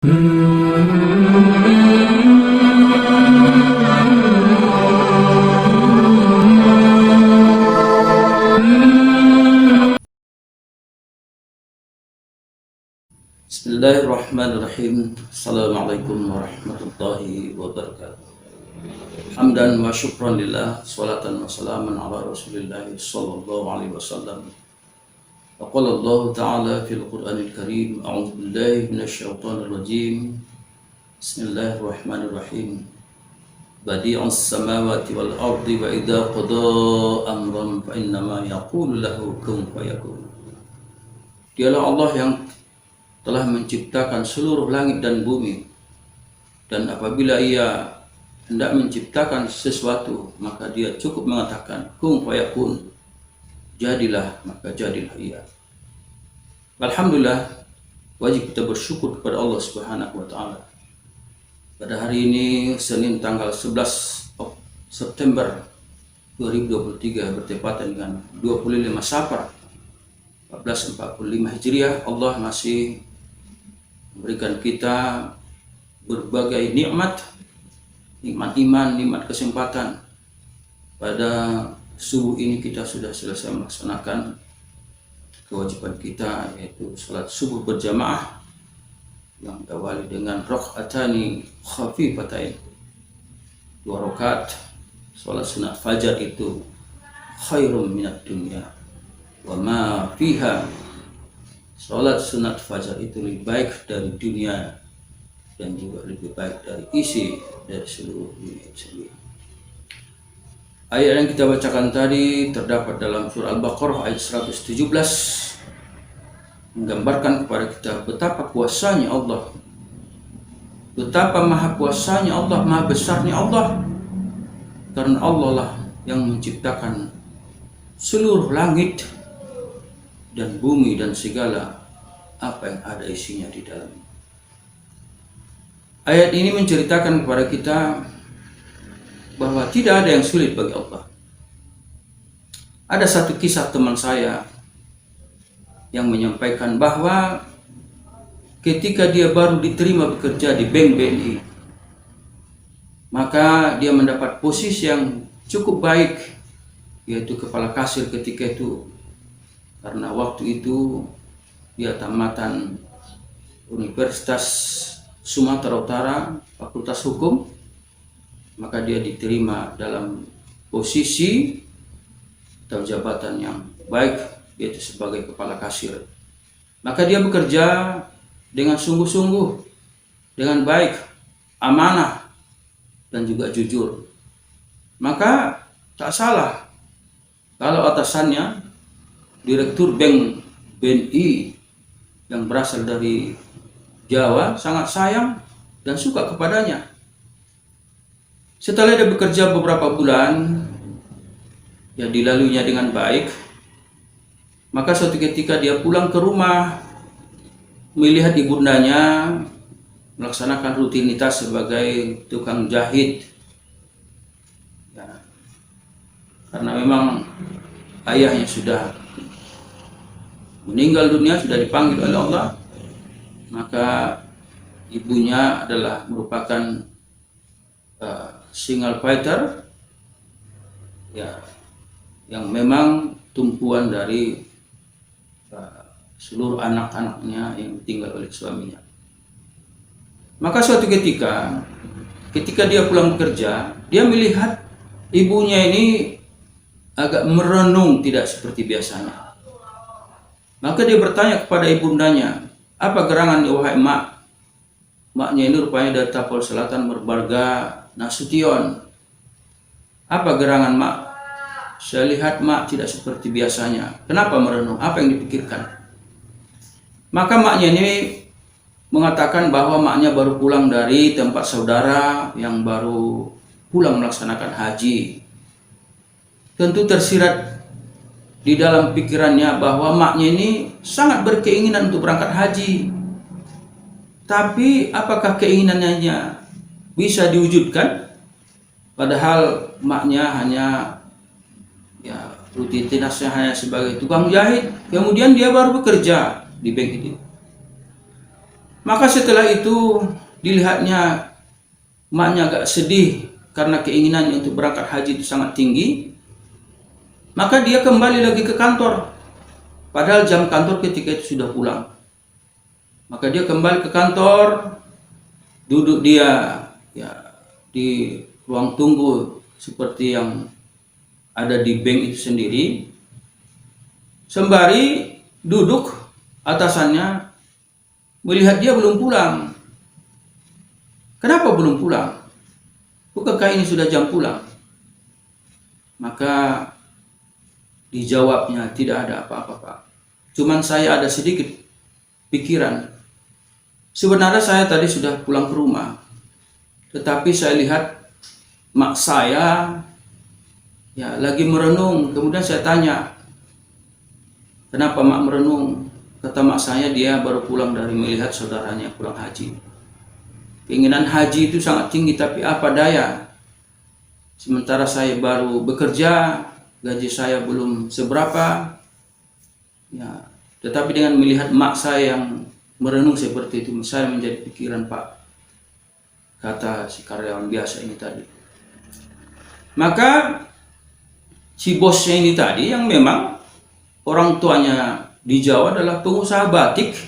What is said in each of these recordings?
Bismillahirrahmanirrahim. Assalamualaikum warahmatullahi wabarakatuh. Hamdan wa syukran lillah, salatan wa salaman ala Rasulillah sallallahu alaihi wasallam. Wa qala Allah ta'ala fil Qur'anil Karim, a'udzu billahi minasyaitonir rajim. Bismillahirrahmanirrahim. Badi'us samawati wal ardi wa idza qada amran fa innama yaqulu lahu kun fayakun. Dialah Allah yang telah menciptakan seluruh langit dan bumi, dan apabila ia hendak menciptakan sesuatu maka dia cukup mengatakan kun fayakun, jadilah maka jadilah ia. Alhamdulillah, wajib kita bersyukur kepada Allah Subhanahu wa taala. Pada hari ini Senin tanggal 11 September 2023 bertepatan dengan 25 Safar 1445 Hijriah, Allah masih memberikan kita berbagai nikmat iman, nikmat kesempatan. Pada subuh ini kita sudah selesai melaksanakan kewajiban kita, yaitu salat subuh berjamaah yang diawali dengan raka'atani khafifatain, 2 rakaat. Salat sunat fajar itu khairum minad dunya wa ma fiha. Salat sunat fajar itu lebih baik dari dunia dan juga lebih baik dari isi dari seluruh dunia itu. Ayat yang kita bacakan tadi terdapat dalam surah Al-Baqarah ayat 117, menggambarkan kepada kita betapa kuasanya Allah, betapa maha kuasanya Allah, maha besarnya Allah. Karena Allah lah yang menciptakan seluruh langit dan bumi dan segala apa yang ada isinya di dalamnya. Ayat ini menceritakan kepada kita bahwa tidak ada yang sulit bagi Allah. Ada satu kisah teman saya yang menyampaikan bahwa ketika dia baru diterima bekerja di Bank BNI, maka dia mendapat posisi yang cukup baik, yaitu kepala kasir ketika itu. Karena waktu itu dia tamatan Universitas Sumatera Utara, Fakultas Hukum, maka dia diterima dalam posisi atau jabatan yang baik, yaitu sebagai kepala kasir. Maka dia bekerja dengan sungguh-sungguh, dengan baik, amanah, dan juga jujur. Maka tak salah kalau atasannya Direktur Bank BNI yang berasal dari Jawa sangat sayang dan suka kepadanya. Setelah dia bekerja beberapa bulan, ya dilaluinya dengan baik, maka suatu ketika dia pulang ke rumah, melihat ibundanya melaksanakan rutinitas sebagai tukang jahit. Ya, karena memang ayahnya sudah meninggal dunia, sudah dipanggil oleh Allah, maka ibunya adalah merupakan single fighter, ya, yang memang tumpuan dari seluruh anak-anaknya yang tinggal oleh suaminya. Maka suatu ketika dia pulang bekerja, dia melihat ibunya ini agak merenung, tidak seperti biasanya. Maka dia bertanya kepada ibundanya, apa gerangan wahai mak? Maknya ini rupanya dari Tapol Selatan, Merbarga Nasution. Apa gerangan mak? Saya lihat mak tidak seperti biasanya. Kenapa merenung? Apa yang dipikirkan? Maka maknya ini mengatakan bahwa maknya baru pulang dari tempat saudara yang baru pulang melaksanakan haji. Tentu tersirat di dalam pikirannya bahwa maknya ini sangat berkeinginan untuk berangkat haji. Tapi apakah keinginannya bisa diwujudkan? Padahal maknya hanya rutinitasnya hanya sebagai tukang jahit. Kemudian dia baru bekerja di bank itu. Maka setelah itu dilihatnya maknya agak sedih karena keinginannya untuk berangkat haji itu sangat tinggi. Maka dia kembali lagi ke kantor. Padahal jam kantor ketika itu sudah pulang. Maka dia kembali ke kantor, duduk dia ya di ruang tunggu seperti yang ada di bank itu sendiri. Sembari duduk, atasannya melihat dia belum pulang. Kenapa belum pulang? Bukankah ini sudah jam pulang? Maka dijawabnya, tidak ada apa-apa Pak. Cuman saya ada sedikit pikiran. Sebenarnya saya tadi sudah pulang ke rumah. Tetapi saya lihat mak saya ya lagi merenung. Kemudian saya tanya, kenapa mak merenung? Kata mak saya, dia baru pulang dari melihat saudaranya pulang haji. Keinginan haji itu sangat tinggi, tapi apa daya? Sementara saya baru bekerja, gaji saya belum seberapa. Ya, tetapi dengan melihat mak saya yang merenung seperti itu, saya menjadi pikiran Pak, kata si karyawan biasa ini tadi. Maka si bosnya ini tadi yang memang orang tuanya di Jawa adalah pengusaha batik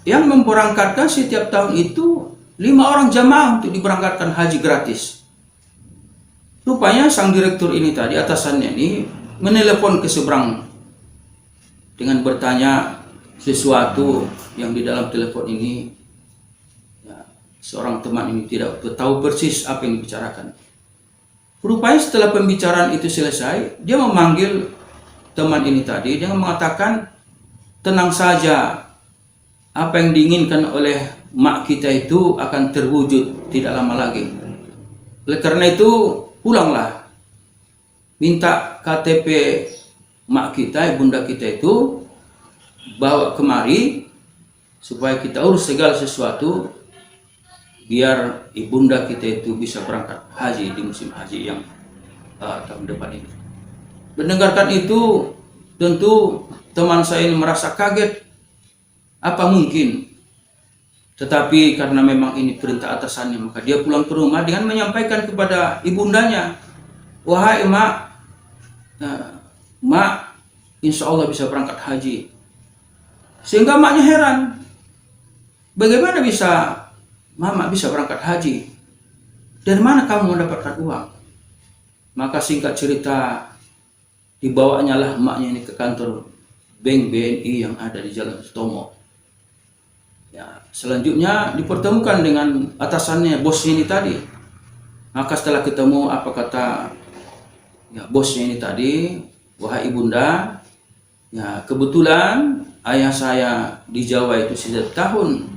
yang memberangkatkan setiap tahun itu 5 orang jamaah untuk diberangkatkan haji gratis. Rupanya sang direktur ini tadi, atasannya ini menelepon ke seberang dengan bertanya sesuatu yang di dalam telepon ini ya, seorang teman ini tidak tahu persis apa yang dibicarakan. Rupanya setelah pembicaraan itu selesai, dia memanggil teman ini tadi dengan mengatakan, tenang saja, apa yang diinginkan oleh mak kita itu akan terwujud tidak lama lagi. Oleh karena itu pulanglah, minta KTP mak kita, ibunda kita itu bawa kemari supaya kita urus segala sesuatu biar ibunda kita itu bisa berangkat haji di musim haji yang tahun depan ini. Mendengarkan itu tentu teman saya ini merasa kaget, apa mungkin? Tetapi karena memang ini perintah atasannya, maka dia pulang ke rumah dengan menyampaikan kepada ibundanya, wahai mak, mak insya Allah bisa berangkat haji. Sehingga maknya heran, bagaimana bisa mama bisa berangkat haji? Dari mana kamu mendapatkan uang? Maka singkat cerita, dibawanya lah maknya ini ke kantor Bank BNI yang ada di Jalan Sutomo. Ya, selanjutnya dipertemukan dengan atasannya, bosnya ini tadi. Maka setelah ketemu, apa kata ya, bosnya ini tadi, wahai ibunda, ya kebetulan ayah saya di Jawa itu setiap tahun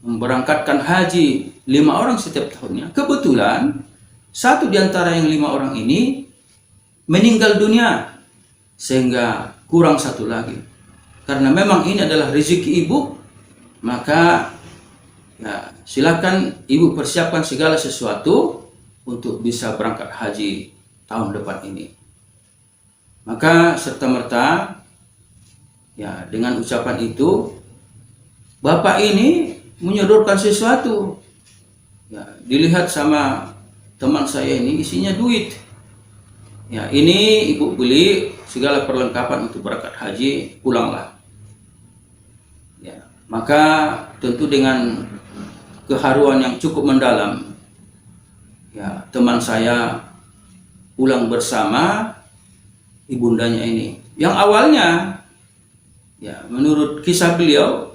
memberangkatkan haji 5 orang setiap tahunnya. Kebetulan satu di antara yang 5 orang ini meninggal dunia, sehingga kurang satu lagi. Karena memang ini adalah rezeki ibu, maka ya, silakan ibu persiapkan segala sesuatu untuk bisa berangkat haji tahun depan ini. Maka serta-merta ya dengan ucapan itu bapak ini menyodorkan sesuatu. Ya, dilihat sama teman saya ini isinya duit. Ya, ini ibu beli segala perlengkapan untuk berangkat haji, pulanglah. Ya, maka tentu dengan keharuan yang cukup mendalam, ya teman saya pulang bersama ibundanya ini. Yang awalnya, ya menurut kisah beliau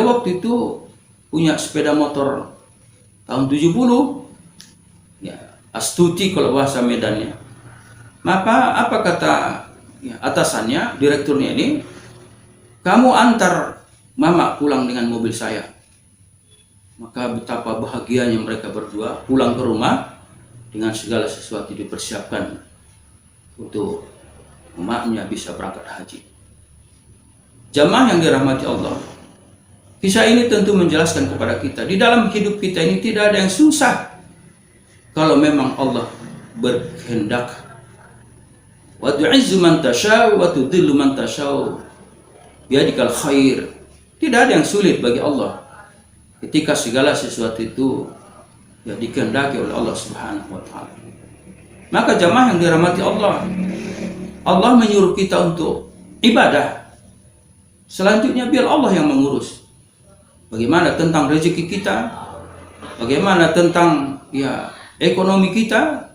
waktu itu punya sepeda motor tahun 70, ya Astuti kalau bahasa Medannya. Maka apa kata ya, atasannya, direkturnya ini, kamu antar mama pulang dengan mobil saya. Maka betapa bahagianya mereka berdua pulang ke rumah dengan segala sesuatu dipersiapkan untuk emaknya bisa berangkat haji. Jamaah yang dirahmati Allah, kisah ini tentu menjelaskan kepada kita, di dalam hidup kita ini tidak ada yang susah kalau memang Allah berkehendak. Wa tu'izzu man tashau wa tudhillu man tashau biyadikal khair. Tidak ada yang sulit bagi Allah. ketika segala sesuatu itu ya dikehendaki oleh Allah Subhanahu wa taala. Maka jamaah yang dirahmati Allah, Allah menyuruh kita untuk ibadah. Selanjutnya biar Allah yang mengurus. Bagaimana tentang rezeki kita, bagaimana tentang ya ekonomi kita,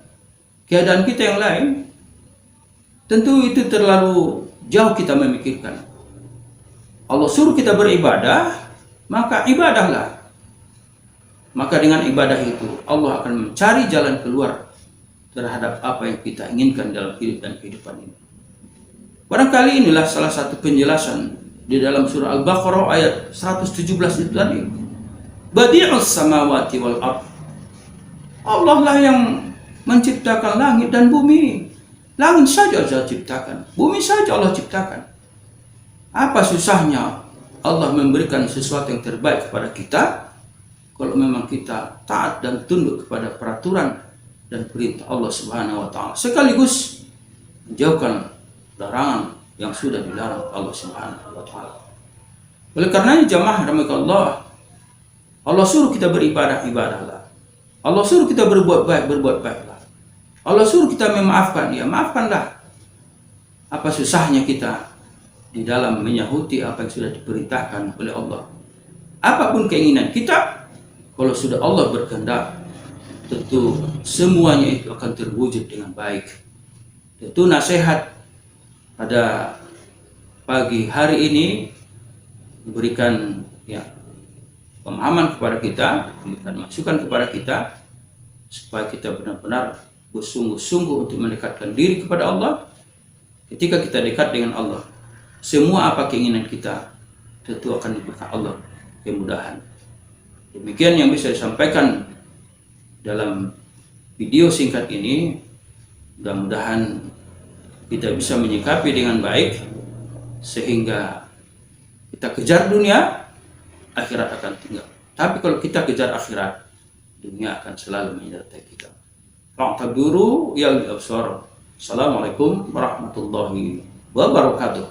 keadaan kita yang lain, tentu itu terlalu jauh kita memikirkan. Allah suruh kita beribadah, maka ibadahlah. Maka dengan ibadah itu Allah akan mencari jalan keluar terhadap apa yang kita inginkan dalam hidup dan kehidupan ini. Barangkali inilah salah satu penjelasan di dalam surah Al-Baqarah ayat 117 itu tadi. Badi'us samawati wal ard. Allah lah yang menciptakan langit dan bumi. Langit saja Allah ciptakan, bumi saja Allah ciptakan. Apa susahnya Allah memberikan sesuatu yang terbaik kepada kita kalau memang kita taat dan tunduk kepada peraturan dan perintah Allah Subhanahu wa taala, sekaligus menjauhkan larangan yang sudah dilarang Allah Subhanahu wa taala. Oleh karenanya jamaah rahimakallah, Allah suruh kita beribadah, ibadahlah. Allah suruh kita berbuat baik, berbuat baiklah. Allah suruh kita memaafkan, ya maafkanlah. Apa susahnya kita di dalam menyahuti apa yang sudah diperintahkan oleh Allah? Apapun keinginan kita, kalau sudah Allah berkehendak, tentu semuanya itu akan terwujud dengan baik. Tentu nasihat pada pagi hari ini memberikan ya pemahaman kepada kita, memberikan masukan kepada kita supaya kita benar-benar bersungguh-sungguh untuk mendekatkan diri kepada Allah. Ketika kita dekat dengan Allah, semua apa keinginan kita tentu akan diberikan Allah kemudahan. Demikian yang bisa disampaikan dalam video singkat ini. Mudah-mudahan kita bisa menyikapi dengan baik sehingga kita kejar dunia, akhirat akan tinggal. Tapi kalau kita kejar akhirat, dunia akan selalu menyertai kita. Fa'taburu ya al-absar. Assalamualaikum warahmatullahi wabarakatuh.